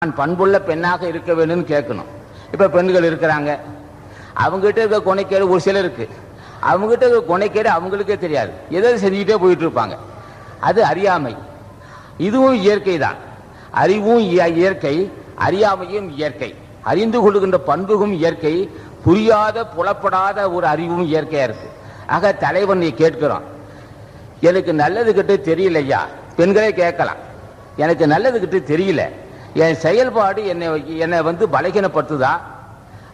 நான் பண்புள்ள பெண்ணாக இருக்க வேணும்னு கேட்கணும். இப்ப பெண்கள் இருக்கிறாங்க, அவங்ககிட்ட இருக்க கொனைக்கேடு ஒரு சிலருக்கு, அவங்ககிட்ட இருக்க கொனைக்கேடு அவங்களுக்கே தெரியாது, எதை செஞ்சுக்கிட்டே போயிட்டு இருப்பாங்க. அது அறியாமை. இதுவும் இயற்கை தான். அறிவும் இயற்கை, அறியாமையும் இயற்கை. அறிந்து கொள்கின்ற பண்புகும் இயற்கை, புரியாத புலப்படாத ஒரு அறிவும் இயற்கையா இருக்கு. ஆக தலைவன் நீ கேட்கிறோம், எனக்கு நல்லது கிட்ட தெரியலையா? பெண்களே கேட்கலாம், எனக்கு நல்லது கிட்ட தெரியல, என் செயல்பாடு என்னை பலகீனப்படுத்துதா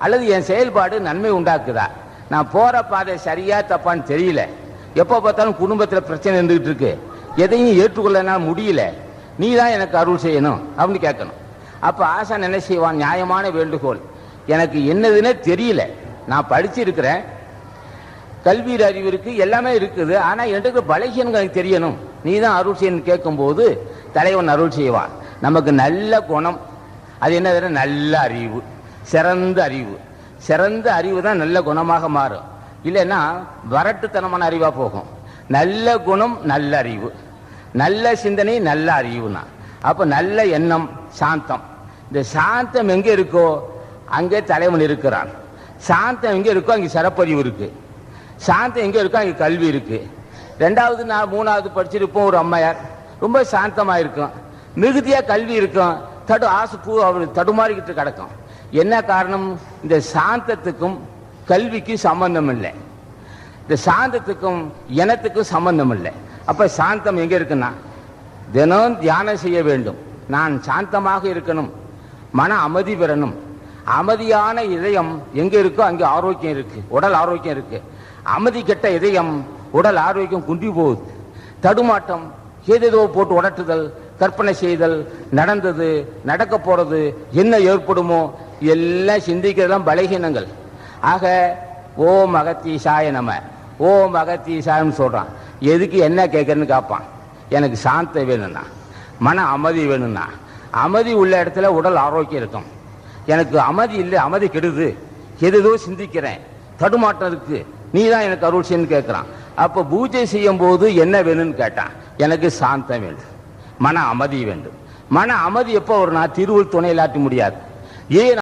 அல்லது என் செயல்பாடு நன்மை உண்டாக்குதா? நான் போற பாதை சரியா தப்பான்னு தெரியல, எப்போ பார்த்தாலும் குடும்பத்தில் பிரச்சனை இருந்துகிட்டு இருக்கு, எதையும் ஏற்றுக்கொள்ள முடியல, நீ தான் எனக்கு அருள் செய்யணும் அப்படின்னு கேட்கணும். அப்ப ஆசான் என்ன செய்வான்? நியாயமான வேண்டுகோள், எனக்கு என்னதுன்னே தெரியல, நான் படிச்சிருக்கிறேன், கல்வி அறிவு இருக்கு, எல்லாமே இருக்குது, ஆனா எனக்கு பலகீனம் எனக்கு தெரியணும், நீ தான் அருள் செய்யணும் கேட்கும் போது தலைவன் அருள் செய்வான். நமக்கு நல்ல குணம், அது என்ன? நல்ல அறிவு, சிறந்த அறிவு. சிறந்த அறிவு தான் நல்ல குணமாக மாறும், இல்லைன்னா வரட்டுத்தனமான அறிவா போகும். நல்ல குணம் நல்ல அறிவு, நல்ல சிந்தனை நல்ல அறிவுனா அப்ப நல்ல எண்ணம், சாந்தம். இந்த சாந்தம் எங்க இருக்கோ அங்கே தலைவன் இருக்கிறான். சாந்தம் எங்க இருக்கோ அங்கே சிறப்பறிவு இருக்கு. சாந்தம் எங்க இருக்கோ அங்கே கல்வி இருக்கு. ரெண்டாவது நான் மூணாவது படிச்சிருப்போம், ஒரு அம்மையார் ரொம்ப சாந்தமா இருக்கும், மிகுதியா கல்வி இருக்கும், அவர் தடுமாறிக்கிட்டு கிடக்கும். என்ன காரணம்? இந்த சாந்தத்துக்கும் கல்விக்கும் சம்பந்தம் இல்லை, இந்த சாந்தத்துக்கும் இனத்துக்கும் சம்பந்தம் இல்லை. அப்ப சாந்தம் எங்க இருக்குன்னா, தினம் தியானம் செய்ய வேண்டும், நான் சாந்தமாக இருக்கணும், மன அமைதி பெறணும். அமைதியான இதயம் எங்க இருக்கோ அங்கே ஆரோக்கியம் இருக்கு, உடல் ஆரோக்கியம் இருக்கு. அமைதி கெட்ட இதயம் உடல் ஆரோக்கியம் குன்றி போகுது. தடுமாட்டம், ஏதேதோ போட்டு உடட்டுதல், கற்பனை செய்தல், நடந்தது நடக்க போறது என்ன ஏற்படுமோ எல்லாம் சிந்திக்கிறதெல்லாம் பலகீனங்கள். ஆக ஓம் அகத்தீசாய நம, ஓம் அகத்தீசாயம் சொல்றான். எதுக்கு என்ன கேட்கறன்னு கேட்பான். எனக்கு சாந்தம் வேணும்னா, மன அமைதி வேணும்னா, அமைதி உள்ள இடத்துல உடல் ஆரோக்கியம் இருக்கும். எனக்கு அமைதி இல்லை, அமைதி கெடுது, எதோ சிந்திக்கிறேன், தடுமாட்டம் இருக்கு, நீ தான் எனக்கு அருள் செய்யன்னு கேட்கிறான். அப்ப பூஜை செய்யும் போது என்ன வேணும்னு கேட்டான். எனக்கு சாந்தம் வேண்டும், மன அமைதி வேண்டும். மன அமைதி எப்போ ஒரு நான் திருவுள் துணையிலாட்ட முடியாது. ஏன்